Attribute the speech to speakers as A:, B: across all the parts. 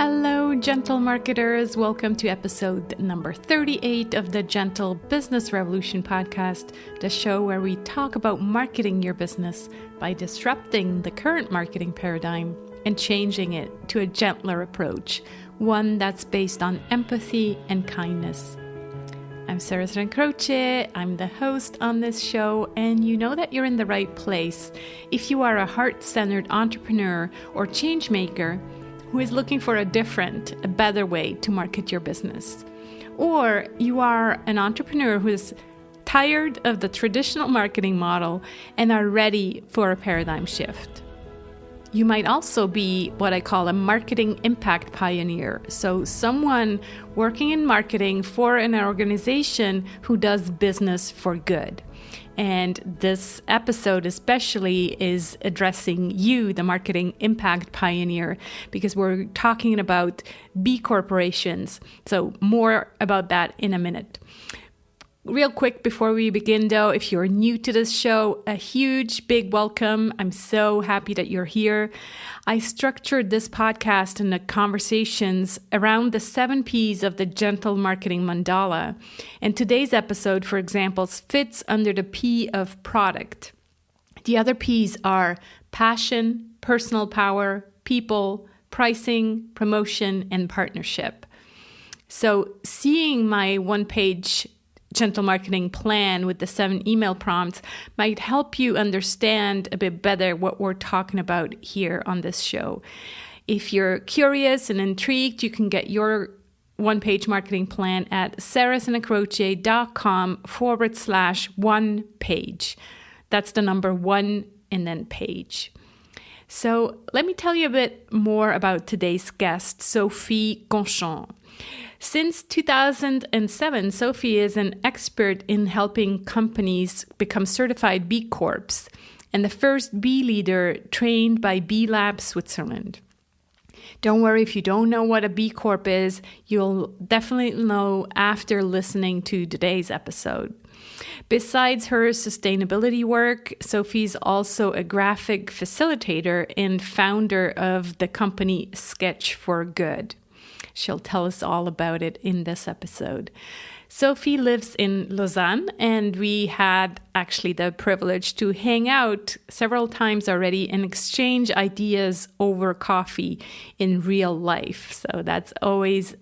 A: Hello, gentle marketers. Welcome to episode number 38 of the Gentle Business Revolution podcast, the show where we talk about marketing your business by disrupting the current marketing paradigm and changing it to a gentler approach, one that's based on empathy and kindness. I'm Sarah Croce. I'm the host on this show, and you know that you're in the right place if you are a heart-centered entrepreneur or change maker who is looking for a better way to market your business. Or you are an entrepreneur who is tired of the traditional marketing model and are ready for a paradigm shift. You might also be what I call a marketing impact pioneer. So someone working in marketing for an organization who does business for good. And this episode especially is addressing you, the marketing impact pioneer, because we're talking about B corporations. So more about that in a minute. Real quick before we begin though, if you're new to this show, a huge big welcome. I'm so happy that you're here. I structured this podcast and the conversations around the 7 P's of the Gentle Marketing Mandala. And today's episode, for example, fits under the P of product. The other P's are passion, personal power, people, pricing, promotion, and partnership. So seeing my one-page Gentle Marketing plan with the 7 email prompts might help you understand a bit better what we're talking about here on this show. If you're curious and intrigued, you can get your one-page marketing plan at sarahsanacroce.com/one page. That's the number 1 and then page. So let me tell you a bit more about today's guest, Sophie Conchon. Since 2007, Sophie is an expert in helping companies become certified B Corps and the first B leader trained by B Lab Switzerland. Don't worry if you don't know what a B Corp is, you'll definitely know after listening to today's episode. Besides her sustainability work, Sophie's also a graphic facilitator and founder of the company Sketch for Good. She'll tell us all about it in this episode. Sophie lives in Lausanne, and we had actually the privilege to hang out several times already and exchange ideas over coffee in real life. So that's always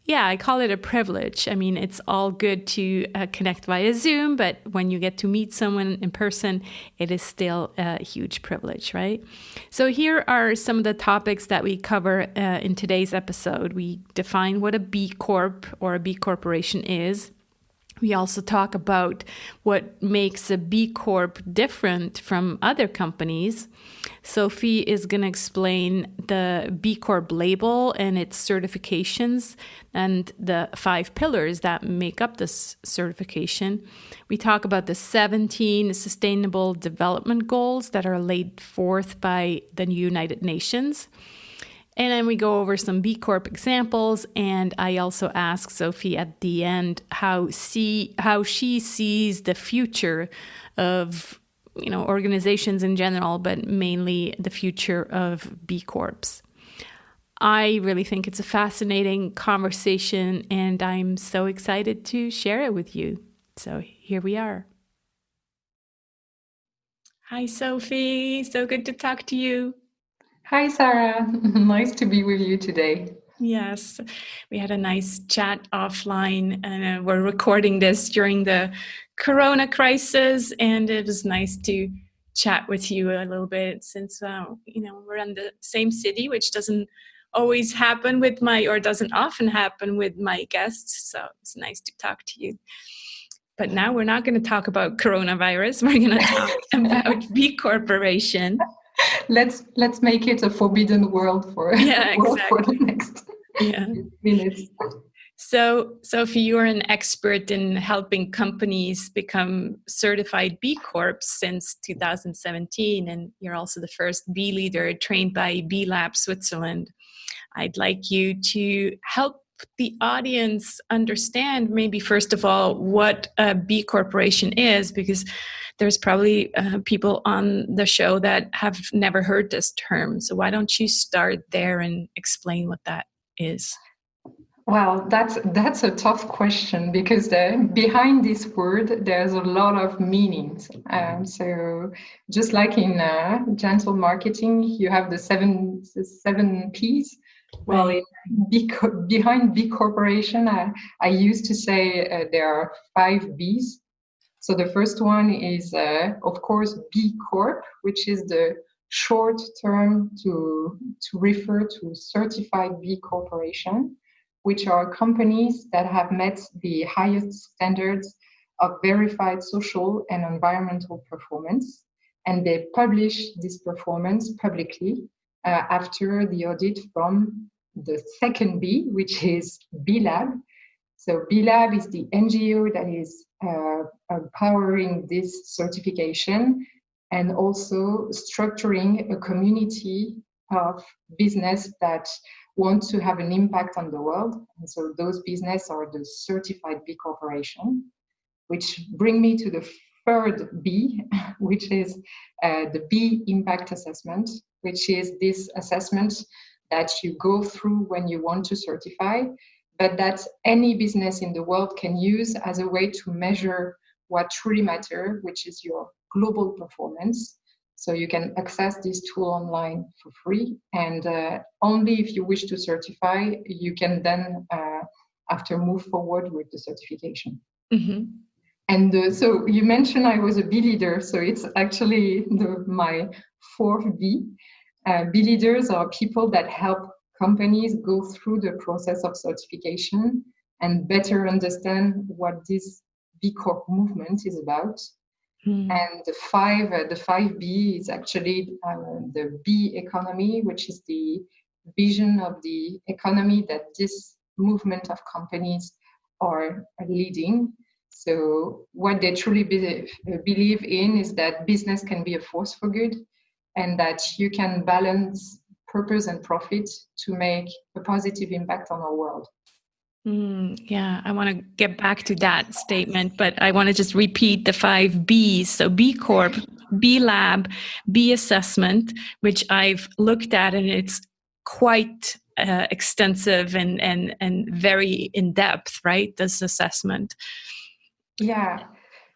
A: I call it a privilege. I mean, it's all good to connect via Zoom, but when you get to meet someone in person, it is still a huge privilege, right? So here are some of the topics that we cover in today's episode. We define what a B Corp or a B Corporation is. We also talk about what makes a B Corp different from other companies. Sophie is going to explain the B Corp label and its certifications and the 5 pillars that make up this certification. We talk about the 17 sustainable development goals that are laid forth by the United Nations. And then we go over some B Corp examples, and I also ask Sophie at the end how she sees the future of organizations in general, but mainly the future of B Corps. I really think it's a fascinating conversation, and I'm so excited to share it with you. So here we are. Hi, Sophie. So good to talk to you.
B: Hi, Sarah. Nice to be with you today.
A: Yes, we had a nice chat offline, and we're recording this during the Corona crisis, and it was nice to chat with you a little bit since, we're in the same city, which doesn't often happen with my guests. So it's nice to talk to you. But now we're not going to talk about coronavirus. We're going to talk about B Corporation.
B: Let's make it a forbidden world for the next minutes.
A: So, Sophie, you're an expert in helping companies become certified B Corps since 2017, and you're also the first B leader trained by B Lab Switzerland. I'd like you to help the audience understand, maybe first of all, what a B Corporation is, because there's probably people on the show that have never heard this term. So why don't you start there and explain what that is?
B: Well, that's a tough question because behind this word, there's a lot of meanings. So just like in gentle marketing, you have the seven P's. Well,
A: Right.
B: behind B Corporation, I used to say there are 5 B's. So the first one is, of course, B Corp, which is the short term to refer to certified B Corporation, which are companies that have met the highest standards of verified social and environmental performance. And they publish this performance publicly after the audit from the second B, which is B Lab. So B Lab is the NGO that is powering this certification and also structuring a community of business that want to have an impact on the world. And so those business are the certified B Corporation, which bring me to the third B, which is the B impact assessment, which is this assessment that you go through when you want to certify, but that any business in the world can use as a way to measure what truly matters, which is your global performance. So you can access this tool online for free, and only if you wish to certify, you can then after move forward with the certification.
A: Mm-hmm.
B: And so you mentioned I was a B leader, so it's actually my fourth B. B leaders are people that help companies go through the process of certification and better understand what this B Corp movement is about. And the 5B is actually the B economy, which is the vision of the economy that this movement of companies are leading. So what they truly believe in is that business can be a force for good, and that you can balance purpose and profit to make a positive impact on our world.
A: Yeah, I want to get back to that statement, but I want to just repeat the 5 B's. So B Corp, B Lab, B Assessment, which I've looked at, and it's quite extensive and very in depth, right? This assessment.
B: Yeah.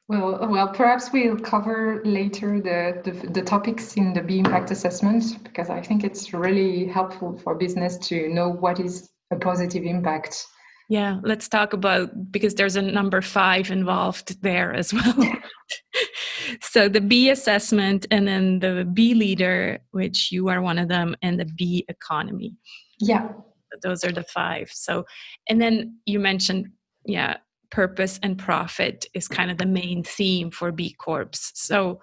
B: Well, perhaps we'll cover later the topics in the B impact assessment, because I think it's really helpful for business to know what is a positive impact.
A: Yeah, let's talk about, because there's a number 5 involved there as well. So the B assessment, and then the B leader, which you are one of them, and the B economy.
B: Yeah.
A: Those are the 5. So, and then you mentioned, purpose and profit is kind of the main theme for B Corps. So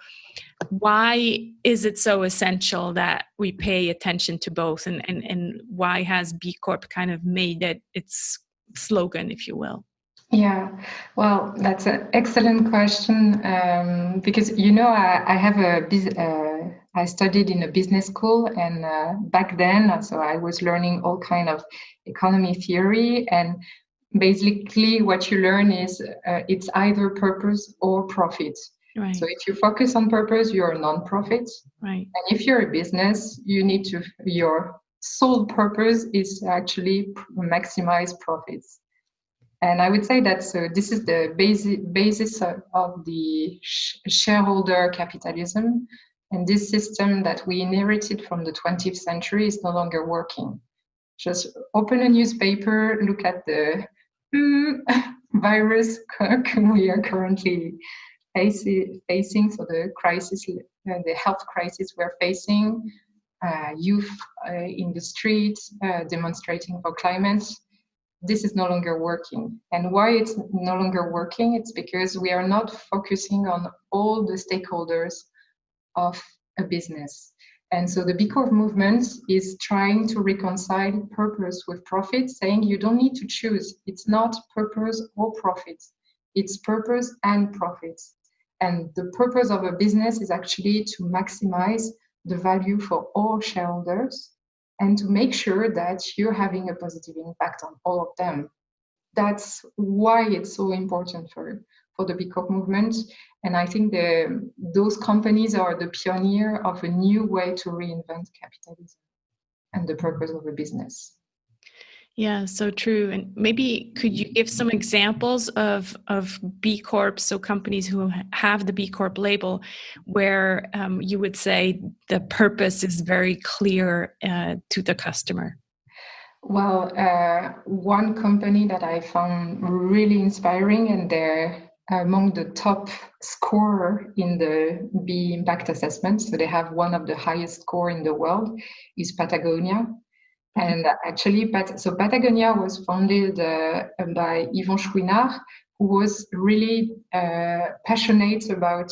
A: why is it so essential that we pay attention to both, and why has B Corp kind of made it its slogan, if you will?
B: Yeah, well, that's an excellent question, because I studied in a business school, and back then, so I was learning all kind of economy theory, and basically what you learn is it's either purpose or profit.
A: Right.
B: So if you focus on purpose, you're a non-profit.
A: Right.
B: And if you're a business, your sole purpose is to actually maximize profits. And I would say that this is the basis of the shareholder capitalism. And this system that we inherited from the 20th century is no longer working. Just open a newspaper, look at the virus we are currently facing. So the crisis, the health crisis we're facing, youth in the streets demonstrating for climate. This is no longer working. And why it's no longer working? It's because we are not focusing on all the stakeholders of a business. And so the B Corp movement is trying to reconcile purpose with profit, saying you don't need to choose. It's not purpose or profit. It's purpose and profits. And the purpose of a business is actually to maximize the value for all shareholders. and to make sure that you're having a positive impact on all of them. That's why it's so important for the B Corp movement. And I think those companies are the pioneer of a new way to reinvent capitalism and the purpose of a business.
A: Yeah, so true. And maybe could you give some examples of B Corps, so companies who have the B Corp label, where you would say the purpose is very clear to the customer?
B: Well, one company that I found really inspiring, and they're among the top scorer in the B impact assessment, so they have one of the highest score in the world, is Patagonia. And actually, Patagonia was founded by Yvon Chouinard, who was really passionate about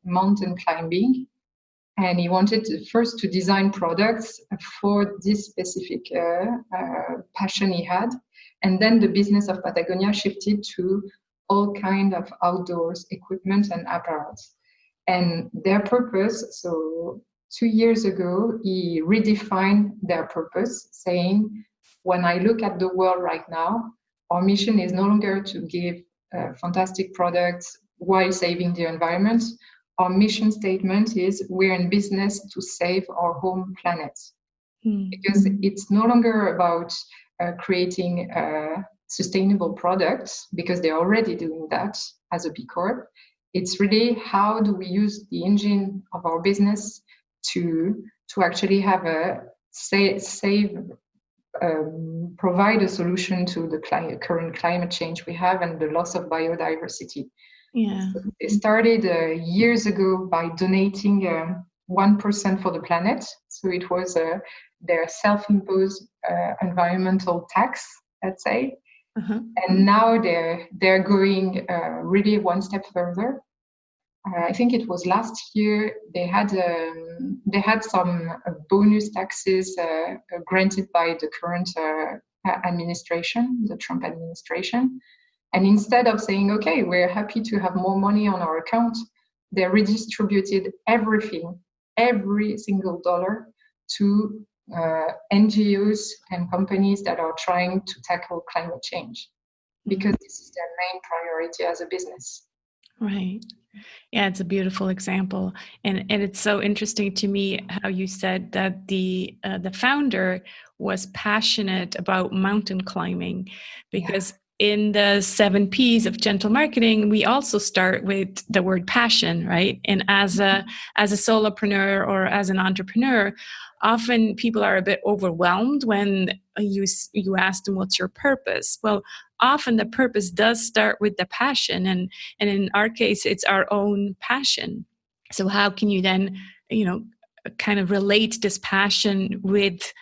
B: mountain climbing. And he wanted first to design products for this specific passion he had. And then the business of Patagonia shifted to all kind of outdoors equipment and apparel. And their purpose, so 2 years ago, he redefined their purpose, saying, when I look at the world right now, our mission is no longer to give fantastic products while saving the environment. Our mission statement is we're in business to save our home planet. Because it's no longer about creating sustainable products, because they're already doing that as a B Corp. It's really how do we use the engine of our business to actually have a provide a solution to the current climate change we have and the loss of biodiversity.
A: Yeah.
B: So they started years ago by donating 1% for the planet. So it was their self-imposed environmental tax, let's say. Uh-huh. And now they're going really one step further. I think it was last year they had some bonus taxes granted by the current administration, the Trump administration. And instead of saying, okay, we're happy to have more money on our account, they redistributed everything, every single dollar to NGOs and companies that are trying to tackle climate change, because this is their main priority as a business.
A: Right. Yeah, it's a beautiful example, and it's so interesting to me how you said that the founder was passionate about mountain climbing, because in the 7 P's of gentle marketing, we also start with the word passion, right? And as a solopreneur or as an entrepreneur, often people are a bit overwhelmed when you ask them, what's your purpose? Well, often the purpose does start with the passion, and in our case, it's our own passion. So how can you then, kind of relate this passion with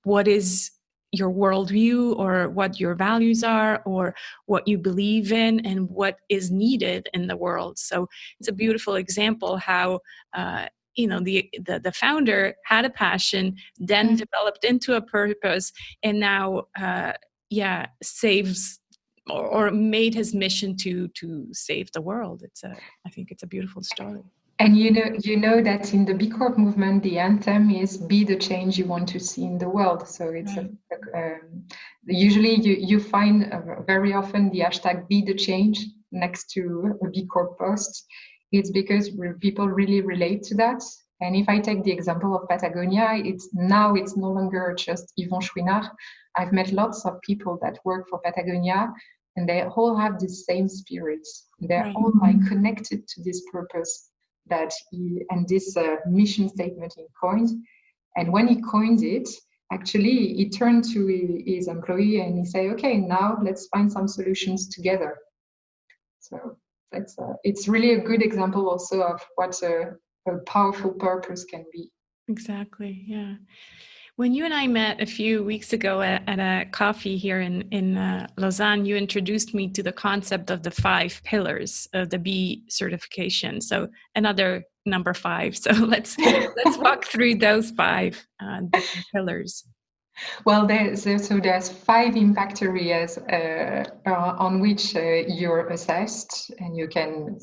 A: what is your worldview, or what your values are, or what you believe in, and what is needed in the world? So it's a beautiful example how the founder had a passion, then developed into a purpose, and now saves or made his mission to save the world. I think it's a beautiful story.
B: And you know that in the B Corp movement, the anthem is "Be the change you want to see in the world." So it's usually you find very often the hashtag "Be the change" next to a B Corp post. It's because people really relate to that. And if I take the example of Patagonia, it's no longer just Yvon Chouinard. I've met lots of people that work for Patagonia, and they all have the same spirit. They're all connected to this purpose that this mission statement he coined. And when he coined it, actually, he turned to his employee and he said, okay, now let's find some solutions together. So it's really a good example also of what a powerful purpose can be.
A: Exactly, yeah. When you and I met a few weeks ago at a coffee here in Lausanne, you introduced me to the concept of the 5 pillars of the B certification. So another number 5. So let's walk through those 5 different pillars.
B: Well, there's 5 impact areas on which you're assessed, and you can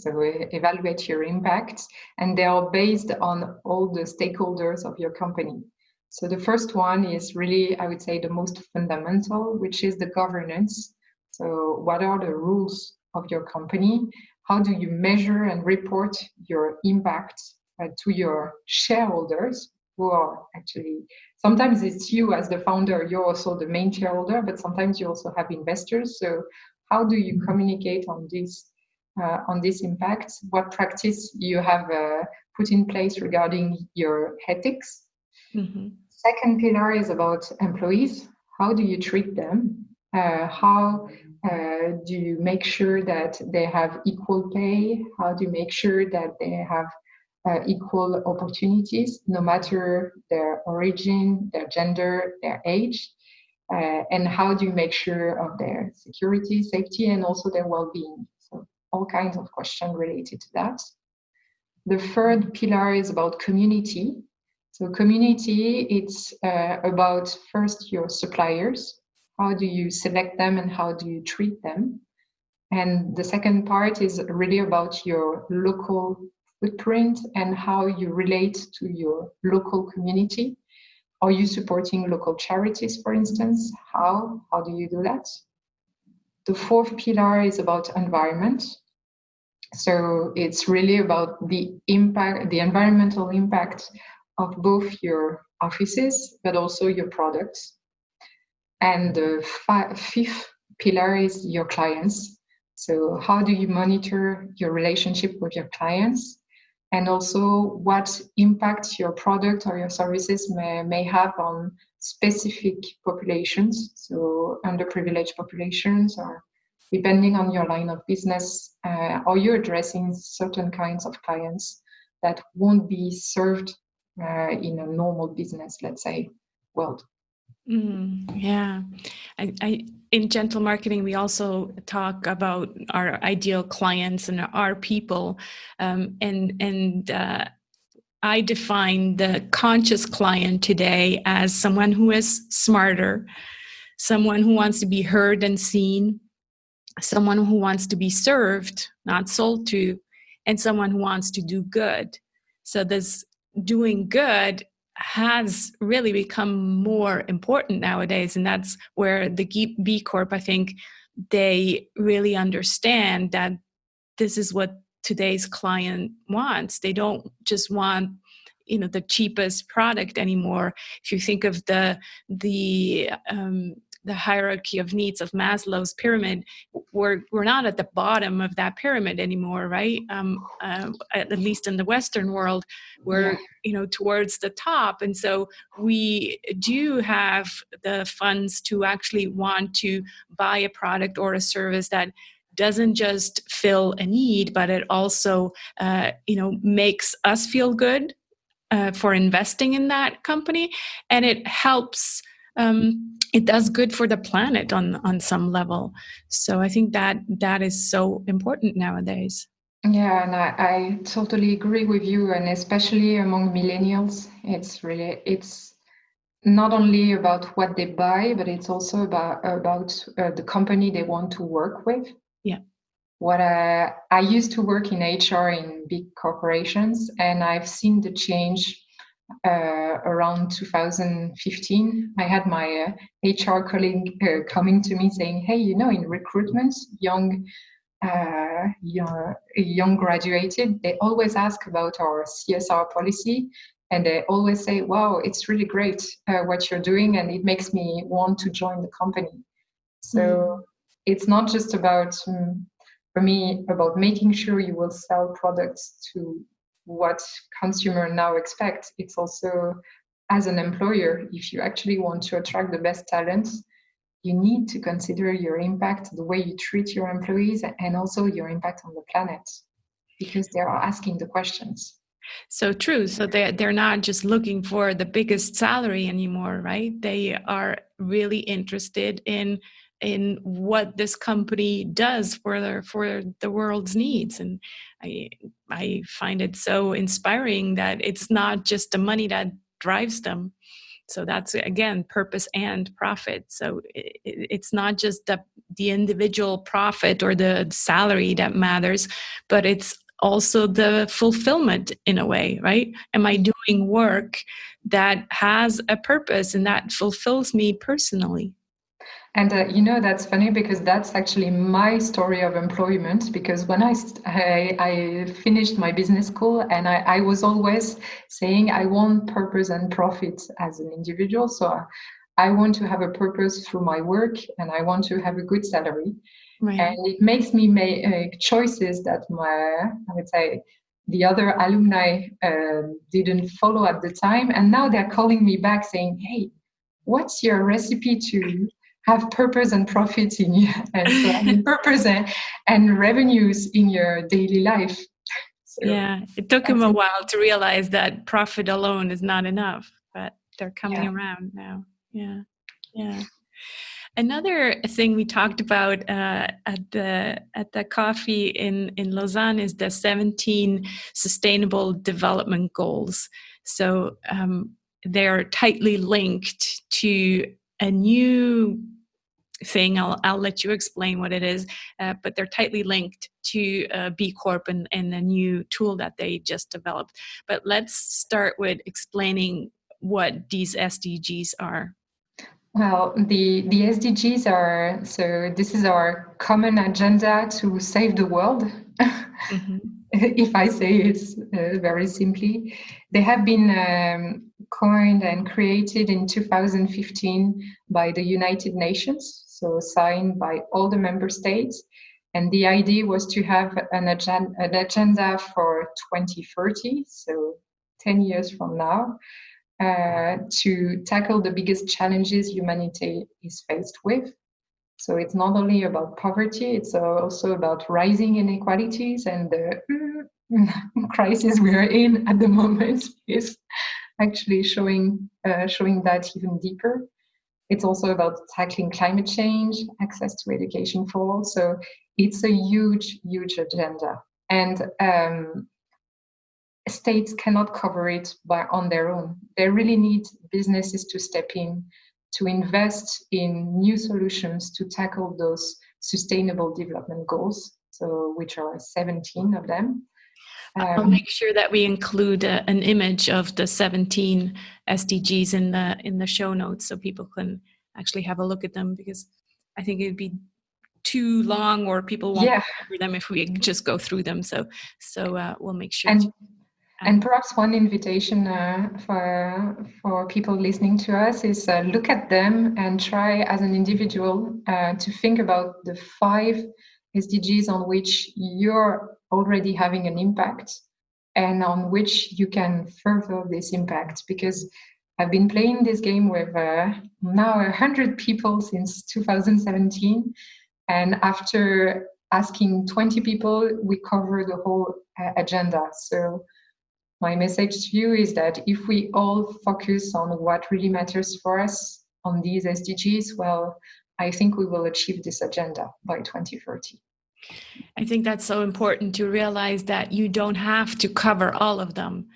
B: evaluate your impact, and they are based on all the stakeholders of your company. So the first one is really, I would say, the most fundamental, which is the governance. So what are the rules of your company? How do you measure and report your impact to your shareholders, who are actually, sometimes it's you as the founder, you're also the main shareholder, but sometimes you also have investors. So how do you communicate on this impact? What practice you have put in place regarding your ethics?
A: Mm-hmm.
B: Second pillar is about employees. How do you treat them? How do you make sure that they have equal pay? How do you make sure that they have equal opportunities, no matter their origin, their gender, their age? And how do you make sure of their security, safety, and also their well-being? So all kinds of questions related to that. The third pillar is about community. So community, it's about first your suppliers. How do you select them and how do you treat them? And the second part is really about your local footprint and how you relate to your local community. Are you supporting local charities, for instance? How do you do that? The fourth pillar is about environment. So it's really about the impact, the environmental impact of both your offices, but also your products. And the fifth pillar is your clients. So how do you monitor your relationship with your clients? And also what impact your product or your services may have on specific populations, so underprivileged populations, or depending on your line of business, are you addressing certain kinds of clients that won't be served in a normal business, let's say, world?
A: Yeah. I in gentle marketing, we talk about our ideal clients and our people. I define the conscious client today as someone who is smarter, someone who wants to be heard and seen, someone who wants to be served, not sold to, and someone who wants to do good. So this doing good has really become more important nowadays. And that's where the B Corp, I think, they really understand that this is what today's client wants. They don't just want the cheapest product anymore. If you think of the hierarchy of needs of Maslow's pyramid, we're not at the bottom of that pyramid anymore, right? At least in the Western world, we're towards the top, and so we do have the funds to actually want to buy a product or a service that doesn't just fill a need, but it also makes us feel good for investing in that company, and it helps. It does good for the planet on some level. So I think that is so important nowadays.
B: Yeah, and I totally agree with you, and especially among millennials, it's not only about what they buy, but it's also about the company they want to work with.
A: Yeah.
B: What I used to work in HR in big corporations, and I've seen the change around 2015. I had my HR colleague coming to me saying, "Hey, in recruitment, young graduated, they always ask about our CSR policy, and they always say, wow, it's really great what you're doing, and it makes me want to join the company." So it's not just about, for me, about making sure you will sell products to what consumer now expect. It's also, as an employer, if you actually want to attract the best talents, you need to consider your impact, the way you treat your employees, and also your impact on the planet, because they are asking the questions.
A: So true. So they're not just looking for the biggest salary anymore, right? They are really interested in what this company does for the world's needs. And I find it so inspiring that it's not just the money that drives them. So that's, again, purpose and profit. So it's not just the individual profit or the salary that matters, but it's also the fulfillment in a way, right? Am I doing work that has a purpose and that fulfills me personally?
B: And that's funny because that's actually my story of employment. Because when I finished my business school, and I was always saying I want purpose and profit as an individual. So I want to have a purpose through my work, and I want to have a good salary.
A: Right.
B: And it makes me make choices that I would say, the other alumni didn't follow at the time. And now they're calling me back saying, "Hey, what's your recipe to have purpose and profit in you, and so purpose and revenues in your daily life?" So
A: yeah, it took him a while to realize that profit alone is not enough, but they're coming around now. Yeah. Another thing we talked about at the coffee in Lausanne is the 17 Sustainable Development Goals. So they're tightly linked to a new thing. I'll let you explain what it is, but they're tightly linked to B Corp and the new tool that they just developed. But let's start with explaining what these SDGs are.
B: Well, the SDGs are, so this is our common agenda to save the world. Mm-hmm. If I say it very simply, they have been coined and created in 2015 by the United Nations, so signed by all the member states. And the idea was to have an agenda for 2030, so 10 years from now, to tackle the biggest challenges humanity is faced with. So it's not only about poverty, it's also about rising inequalities, and the crisis we are in at the moment is actually showing that even deeper. It's also about tackling climate change, access to education for all. So it's a huge, huge agenda. And states cannot cover it on their own. They really need businesses to step in, to invest in new solutions to tackle those sustainable development goals, so which are 17 of them.
A: I'll make sure that we include an image of the 17 SDGs in the show notes so people can actually have a look at them, because I think it'd be too long or people won't cover them if we just go through them. So we'll make sure.
B: And perhaps one invitation for people listening to us is look at them and try as an individual to think about the 5 SDGs on which you're already having an impact and on which you can further this impact. Because I've been playing this game with now 100 people since 2017. And after asking 20 people, we cover the whole agenda. So my message to you is that if we all focus on what really matters for us on these SDGs, well, I think we will achieve this agenda by 2030.
A: I think that's so important to realize that you don't have to cover all of them.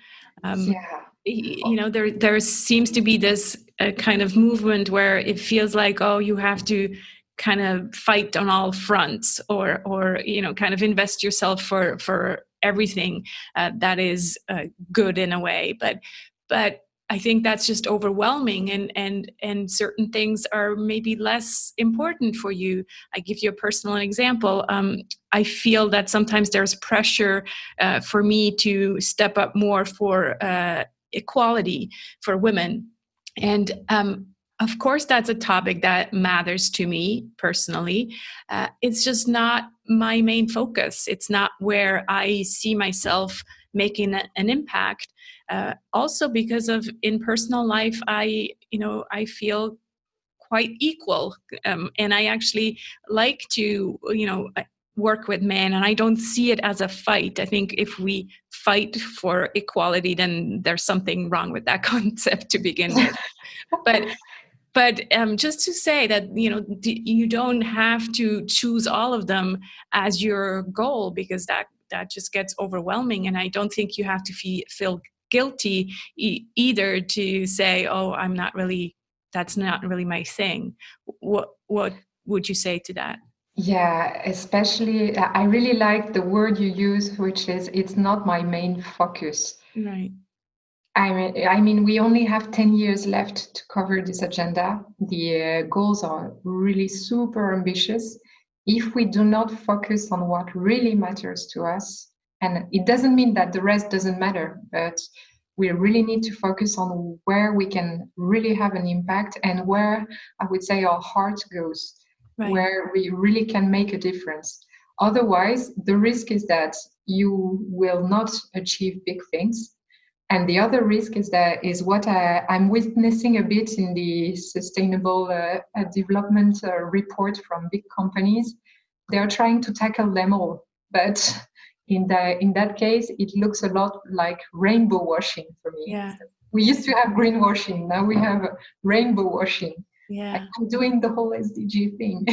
A: You know, there seems to be this kind of movement where it feels like, oh, you have to kind of fight on all fronts, or you know, kind of invest yourself for everything that is good in a way, but I think that's just overwhelming, and certain things are maybe less important for you. I give you a personal example. I feel that sometimes there's pressure for me to step up more for equality for women, and of course, that's a topic that matters to me personally. It's just not my main focus. It's not where I see myself making an impact. Also, because of in personal life, I feel quite equal, and I actually like to, work with men, and I don't see it as a fight. I think if we fight for equality, then there's something wrong with that concept to begin with. But just to say that, you don't have to choose all of them as your goal, because that just gets overwhelming. And I don't think you have to feel guilty either to say, oh, that's not really my thing. What would you say to that?
B: Yeah, especially I really like the word you use, which is it's not my main focus.
A: Right.
B: I mean, we only have 10 years left to cover this agenda. The goals are really super ambitious. If we do not focus on what really matters to us, and it doesn't mean that the rest doesn't matter, but we really need to focus on where we can really have an impact and where I would say our heart goes,
A: Right.
B: where we really can make a difference. Otherwise, the risk is that you will not achieve big things, and the other risk is what I'm witnessing a bit in the sustainable development report from big companies. They are trying to tackle them all, but in that case, it looks a lot like rainbow washing for me.
A: Yeah.
B: So we used to have greenwashing, now we have rainbow washing.
A: Yeah.
B: I'm doing the whole SDG thing.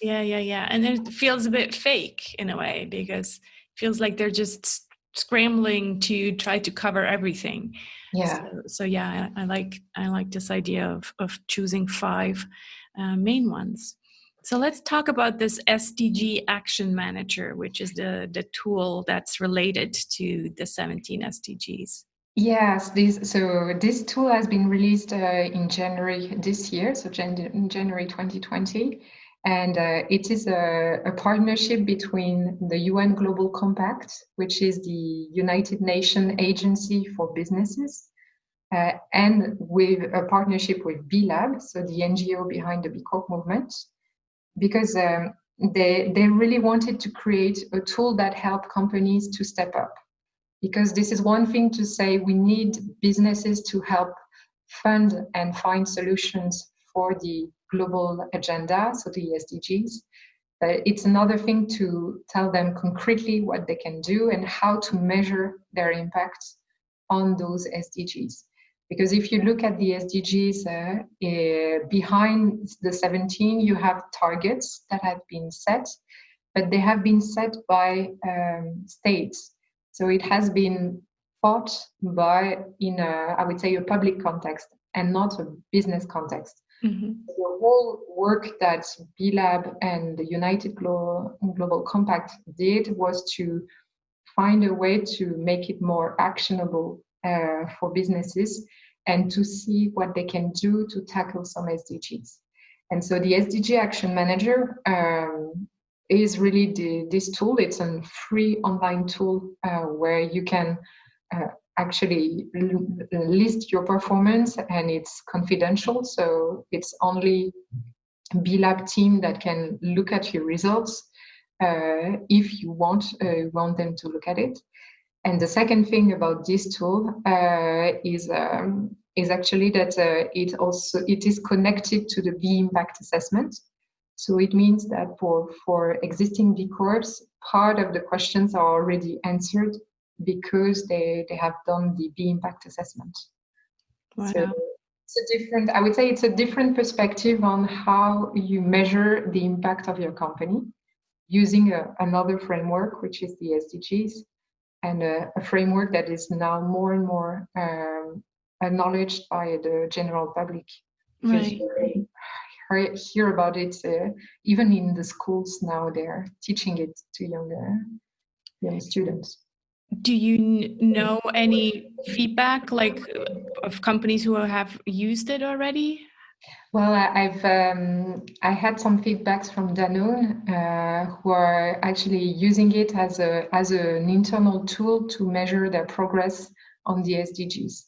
A: Yeah. And it feels a bit fake in a way because it feels like they're just scrambling to try to cover everything.
B: Yeah.
A: So yeah, I like this idea of choosing five main ones. So let's talk about this SDG Action Manager, which is the tool that's related to the 17 SDGs.
B: Yes, this tool has been released in January this year, so in January 2020, and it is a partnership between the UN Global Compact, which is the United Nations Agency for Businesses, and with a partnership with B Lab, so the NGO behind the B Corp movement, because they really wanted to create a tool that helped companies to step up, because this is one thing to say we need businesses to help fund and find solutions for the global agenda, so the SDGs. But it's another thing to tell them concretely what they can do and how to measure their impact on those SDGs. Because if you look at the SDGs, behind the 17, you have targets that have been set, but they have been set by states. So it has been thought by in a, I would say, a public context and not a business context.
A: Mm-hmm.
B: The whole work that B Lab and the United Global Compact did was to find a way to make it more actionable for businesses and to see what they can do to tackle some SDGs. And so the SDG Action Manager is really this tool. It's a free online tool where you can actually list your performance, and it's confidential. So it's only B Lab team that can look at your results if you want them to look at it. And the second thing about this tool is actually that it is connected to the B impact assessment. So it means that for existing B Corps, part of the questions are already answered because they have done the B impact assessment.
A: Wow.
B: So I would say it's a different perspective on how you measure the impact of your company using another framework, which is the SDGs, and a framework that is now more and more acknowledged by the general public. Because
A: Right.
B: you hear about it even in the schools now. They're teaching it to young students.
A: Do you know any feedback like of companies who have used it already?
B: Well, I had some feedbacks from Danone who are actually using it as an internal tool to measure their progress on the SDGs.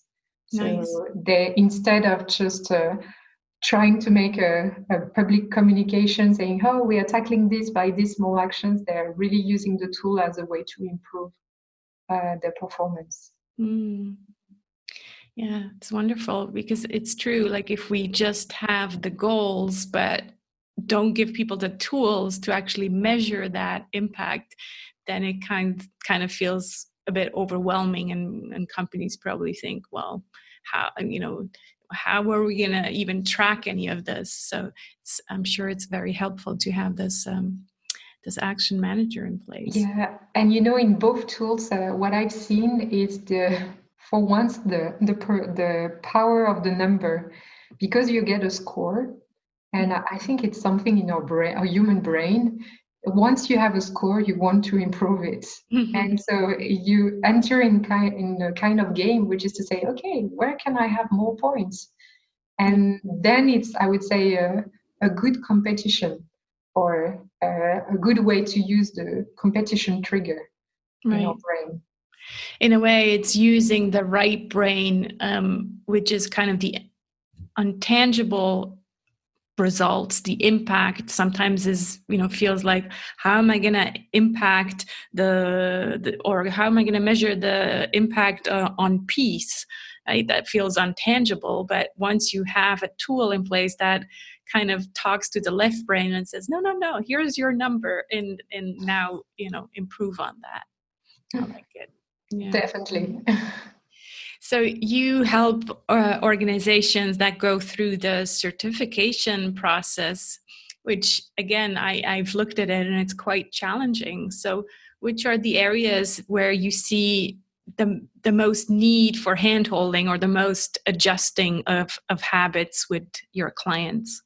A: Nice.
B: So they, instead of just trying to make a public communication saying, "Oh, we are tackling this by these small actions," they're really using the tool as a way to improve their performance.
A: Mm. Yeah, it's wonderful because it's true. Like if we just have the goals, but don't give people the tools to actually measure that impact, then it kind of feels a bit overwhelming, and companies probably think, well, how are we going to even track any of this? So I'm sure it's very helpful to have this action manager in place.
B: Yeah, and in both tools, what I've seen is for once the power of the number, because you get a score. And I think it's something in our brain, our human brain. Once you have a score, you want to improve it. And so you enter in a kind of game, which is to say, okay, where can I have more points? And then it's, I would say, a good competition, or a good way to use the competition trigger in our brain.
A: In a way, it's using the right brain, which is kind of the untangible results. The impact sometimes is, feels like, how am I going to impact or how am I going to measure the impact on peace? Right? That feels untangible. But once you have a tool in place that kind of talks to the left brain and says, no, here's your number, and now, improve on that. I like it. Yeah.
B: Definitely.
A: So you help organizations that go through the certification process, which again, I've looked at it and it's quite challenging. So which are the areas where you see the most need for handholding or the most adjusting of habits with your clients?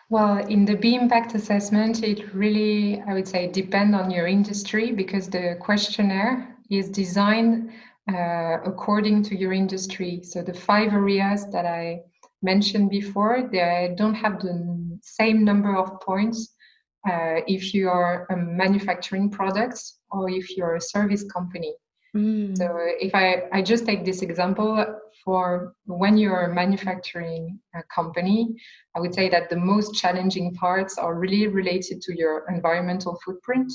B: Well, in the B impact assessment, it really, I would say, depends on your industry, because the questionnaire is designed according to your industry. So the 5 areas that I mentioned before, they don't have the same number of points if you are a manufacturing products or if you're a service company. So if I just take this example, for when you're a manufacturing company, I would say that the most challenging parts are really related to your environmental footprint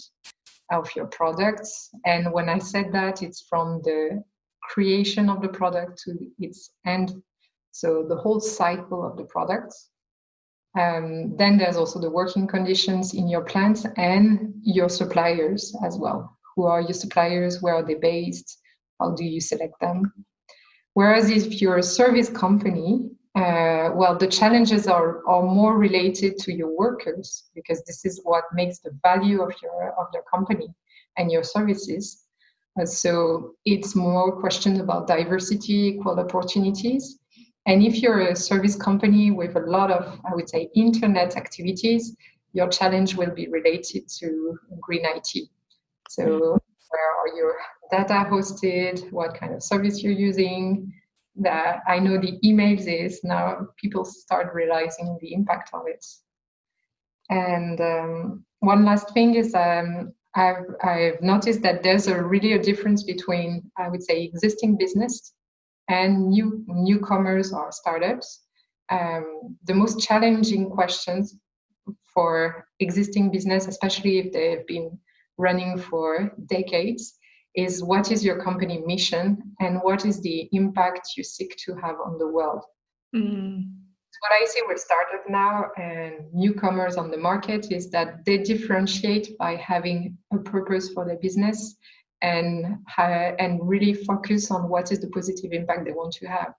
B: of your products. And when I said that, it's from the creation of the product to its end. So the whole cycle of the products. Then there's also the working conditions in your plants and your suppliers as well. Who are your suppliers? Where are they based? How do you select them? Whereas if you're a service company, the challenges are more related to your workers, because this is what makes the value of your company and your services. So it's more questions about diversity, equal opportunities. And if you're a service company with a lot of, I would say, internet activities, your challenge will be related to green IT. So where are your data hosted? What kind of service you're using? That I know the emails is now people start realizing the impact of it. And one last thing is I've noticed that there's really a difference between, I would say, existing business and newcomers or startups. The most challenging questions for existing business, especially if they've been running for decades, is what is your company mission and what is the impact you seek to have on the world? What I see with startups now and newcomers on the market is that they differentiate by having a purpose for their business and really focus on what is the positive impact they want to have.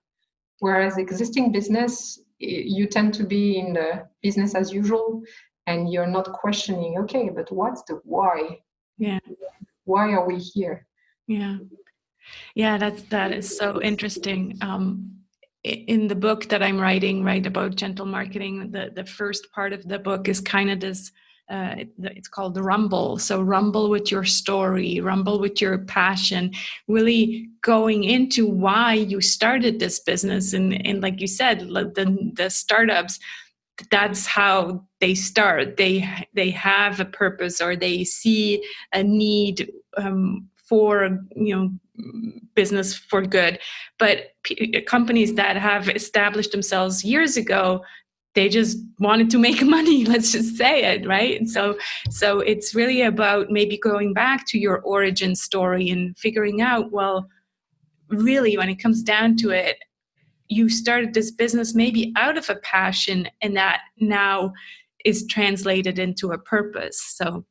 B: Whereas existing business, you tend to be in the business as usual, and you're not questioning, okay, but what's the why?
A: Yeah.
B: Why are we here?
A: Yeah. Yeah, that is so interesting. In the book that I'm writing, right, about gentle marketing, the first part of the book is kind of this, it's called the rumble. So rumble with your story, rumble with your passion, really going into why you started this business. And like you said, the startups, that's how they start. They have a purpose, or they see a need for business for good. But companies that have established themselves years ago, they just wanted to make money. Let's just say it, right? So it's really about maybe going back to your origin story and figuring out, well, really, when it comes down to it, you started this business maybe out of a passion, and that now is translated into a purpose. So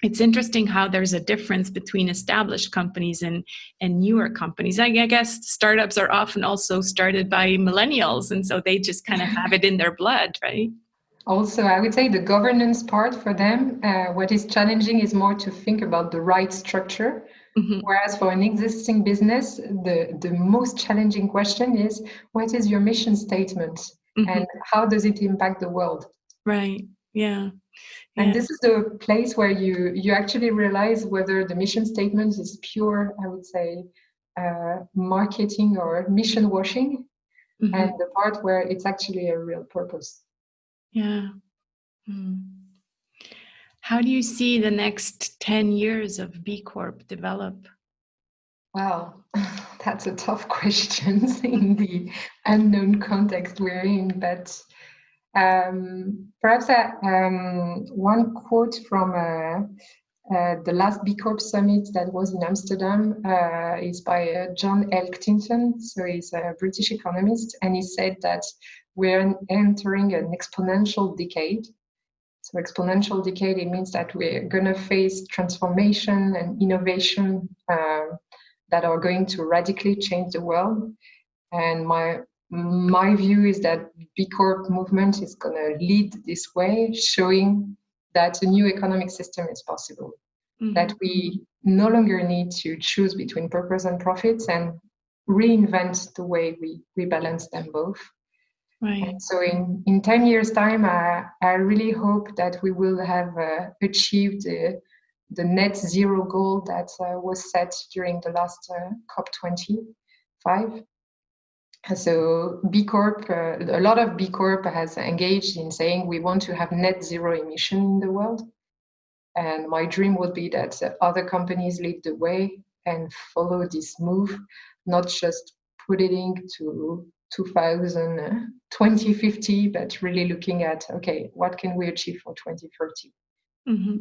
A: it's interesting how there's a difference between established companies and newer companies. I guess startups are often also started by millennials, and so they just kind of have it in their blood, right?
B: Also, I would say the governance part for them, what is challenging is more to think about the right structure. Mm-hmm. Whereas for an existing business, the most challenging question is, what is your mission statement? Mm-hmm. And how does it impact the world?
A: Right. Yeah.
B: And
A: Yeah.
B: this is the place where you actually realize whether the mission statement is pure, I would say, marketing or mission washing, and the part where it's actually a real purpose.
A: Yeah. Mm. How do you see the next 10 years of B Corp develop?
B: Wow, that's a tough question in the unknown context we're in. But perhaps one quote from the last B Corp summit that was in Amsterdam is by John Elkington. So he's a British economist, and he said that we're entering an exponential decade. So exponential decade, it means that we're going to face transformation and innovation that are going to radically change the world. And my view is that B Corp movement is going to lead this way, showing that a new economic system is possible, that we no longer need to choose between purpose and profits and reinvent the way we balance them both.
A: Right.
B: And so in 10 years' time, I really hope that we will have achieved the net zero goal that was set during the last COP25. So B Corp, a lot of B Corp has engaged in saying we want to have net zero emission in the world. And my dream would be that other companies lead the way and follow this move, not just put it into 2050, but really looking at, okay, what can we achieve for 2030?
A: Mm-hmm.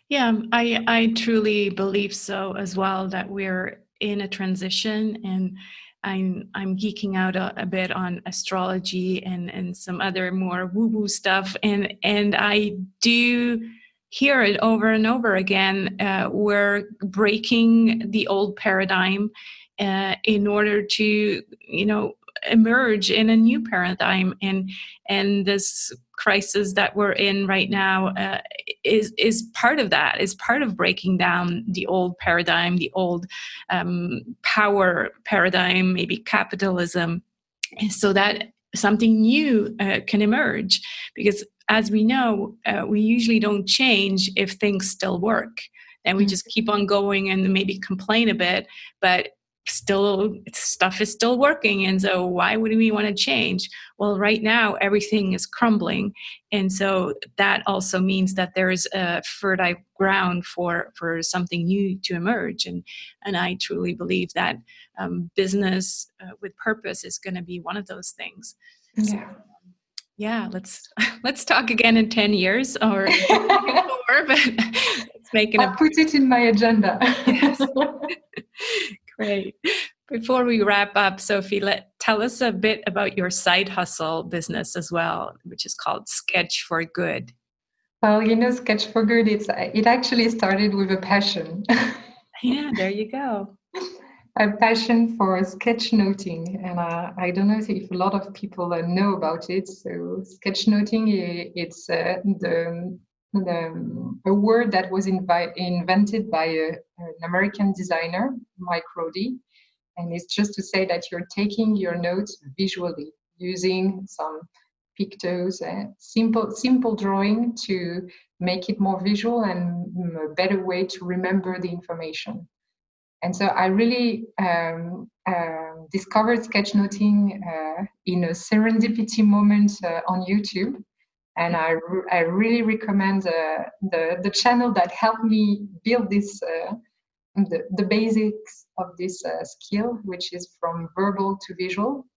A: Yeah, I truly believe so as well, that we're in a transition, and I'm geeking out a bit on astrology and some other more woo-woo stuff, and I do hear it over and over again. We're breaking the old paradigm in order to, emerge in a new paradigm, and this crisis that we're in right now is part of that, is part of breaking down the old paradigm, the old power paradigm, maybe capitalism, so that something new can emerge. Because as we know, we usually don't change if things still work, and we just keep on going and maybe complain a bit, but still stuff is still working, and so why would we want to change? Well, right now everything is crumbling, and so that also means that there is a fertile ground for something new to emerge, and I truly believe that business with purpose is going to be one of those things.
B: Yeah.
A: So, yeah, let's talk again in 10 years or more, but let's make
B: I'll put it in my agenda.
A: Yes. Great. Before we wrap up, Sophie, tell us a bit about your side hustle business as well, which is called Sketch for Good.
B: Well, Sketch for Good, it actually started with a passion.
A: Yeah, there you go.
B: A passion for sketchnoting, and I don't know if a lot of people know about it. So sketchnoting, it's a word that was invented by an American designer, Mike Roddy, and it's just to say that you're taking your notes visually using some pictos, simple drawing to make it more visual and a better way to remember the information. And so I really discovered sketchnoting in a serendipity moment on YouTube. And I really recommend the channel that helped me build this, the basics of this skill, which is from verbal to visual.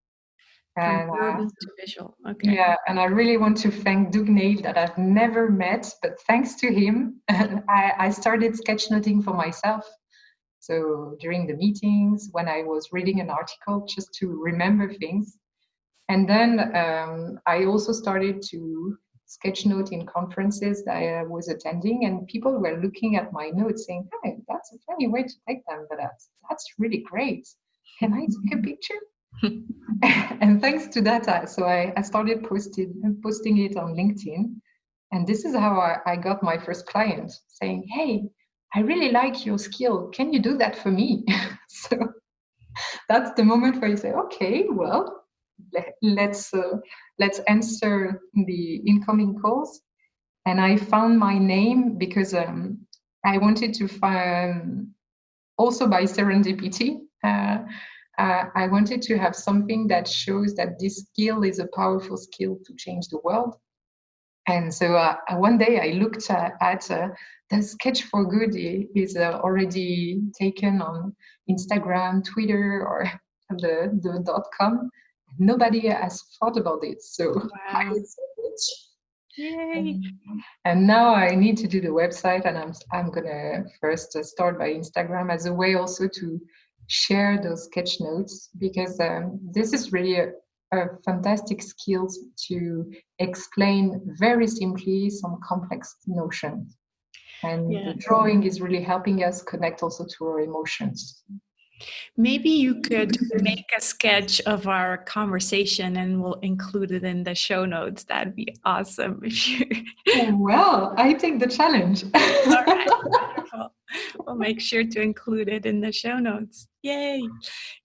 A: From verbal to visual. Okay.
B: Yeah, and I really want to thank Doug Nave that I've never met, but thanks to him, I started sketchnoting for myself. So during the meetings, when I was reading an article, just to remember things. And then I also started to sketchnote in conferences that I was attending, and people were looking at my notes saying, hey, that's a funny way to take them, but that's really great. Can I take a picture? And thanks to that, I started posting it on LinkedIn. And this is how I got my first client, saying, hey, I really like your skill. Can you do that for me? So that's the moment where you say, okay, well, let's answer the incoming calls. And I found my name because I wanted to find, also by serendipity, I wanted to have something that shows that this skill is a powerful skill to change the world. And so one day I looked at the Sketch for Good is already taken on Instagram, Twitter, or the .com. Nobody has thought about it. So
A: Wow. Yay.
B: And now I need to do the website, and I'm gonna first start by Instagram as a way also to share those sketch notes, because this is really a fantastic skill to explain very simply some complex notions. And the drawing is really helping us connect also to our emotions.
A: Maybe you could make a sketch of our conversation and we'll include it in the show notes. That'd be awesome. If you...
B: Well, I take the challenge.
A: All right, wonderful. We'll make sure to include it in the show notes. Yay!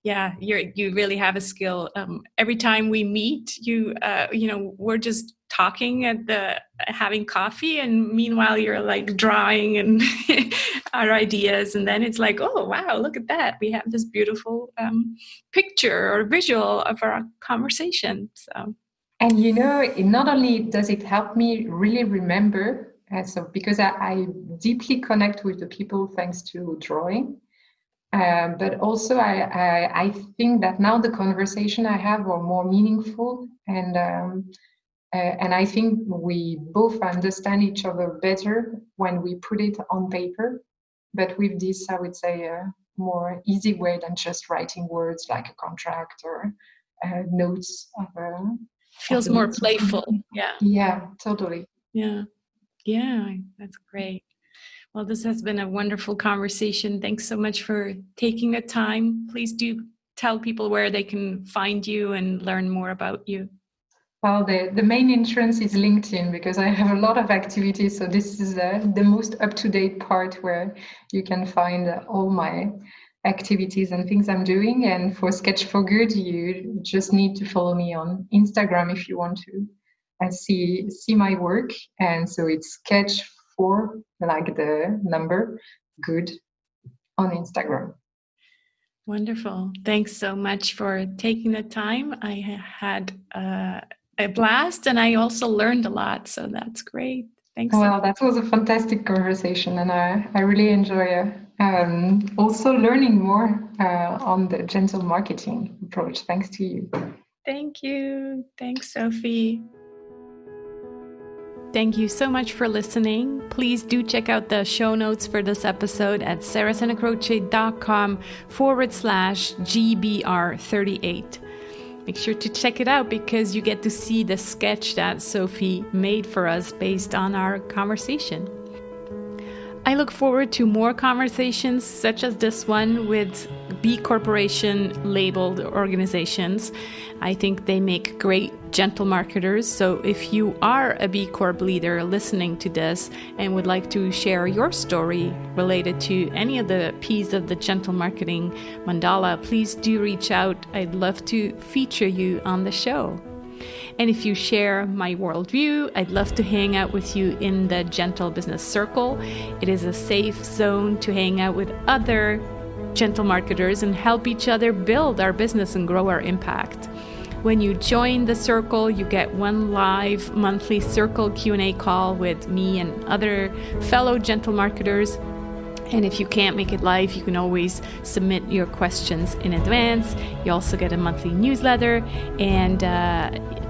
A: Yeah, you really have a skill. Every time we meet, we're just talking at having coffee, and meanwhile you're like drawing and our ideas, and then it's like, oh wow, look at that, we have this beautiful picture or visual of our conversation. So,
B: and not only does it help me really remember, because I deeply connect with the people thanks to drawing, but also I think that now the conversation I have are more meaningful, and I think we both understand each other better when we put it on paper. But with this, I would say a more easy way than just writing words like a contract or notes.
A: Feels more playful.
B: Yeah, totally.
A: Yeah, that's great. Well, this has been a wonderful conversation. Thanks so much for taking the time. Please do tell people where they can find you and learn more about you.
B: Well, the main entrance is LinkedIn, because I have a lot of activities. So this is the most up-to-date part where you can find all my activities and things I'm doing. And for Sketch for Good, you just need to follow me on Instagram if you want to see my work. And so it's Sketch for, like the number, good on Instagram.
A: Wonderful. Thanks so much for taking the time. I had a blast, and I also learned a lot. So that's great. Thanks.
B: Well, that was a fantastic conversation, and I really enjoy also learning more on the gentle marketing approach. Thanks to you.
A: Thank you. Thanks, Sophie. Thank you so much for listening. Please do check out the show notes for this episode at sarahsanacroce.com/GBR38. Make sure to check it out, because you get to see the sketch that Sophie made for us based on our conversation. I look forward to more conversations such as this one with B Corporation labeled organizations. I think they make great gentle marketers. So if you are a B Corp leader listening to this and would like to share your story related to any of the P's of the gentle marketing mandala, please do reach out. I'd love to feature you on the show. And if you share my worldview, I'd love to hang out with you in the Gentle Business Circle. It is a safe zone to hang out with other gentle marketers and help each other build our business and grow our impact. When you join the circle, you get one live monthly circle Q&A call with me and other fellow gentle marketers. And if you can't make it live, you can always submit your questions in advance. You also get a monthly newsletter, and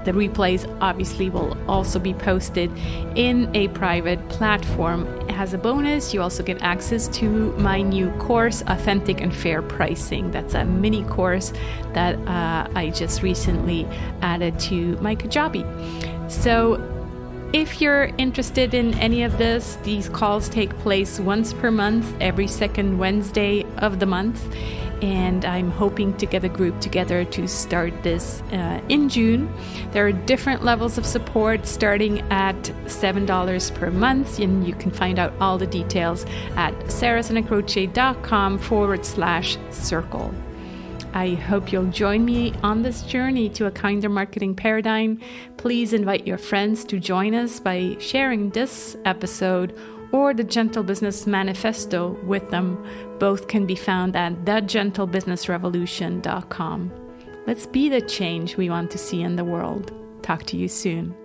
A: the replays obviously will also be posted in a private platform. As a bonus, you also get access to my new course, Authentic and Fair Pricing. That's a mini course that I just recently added to my Kajabi. So if you're interested in any of this, these calls take place once per month, every second Wednesday of the month. And I'm hoping to get a group together to start this in June. There are different levels of support starting at $7 per month, and you can find out all the details at sarahsanacroce.com/circle. I hope you'll join me on this journey to a kinder marketing paradigm. Please invite your friends to join us by sharing this episode or the Gentle Business Manifesto with them. Both can be found at thegentlebusinessrevolution.com. Let's be the change we want to see in the world. Talk to you soon.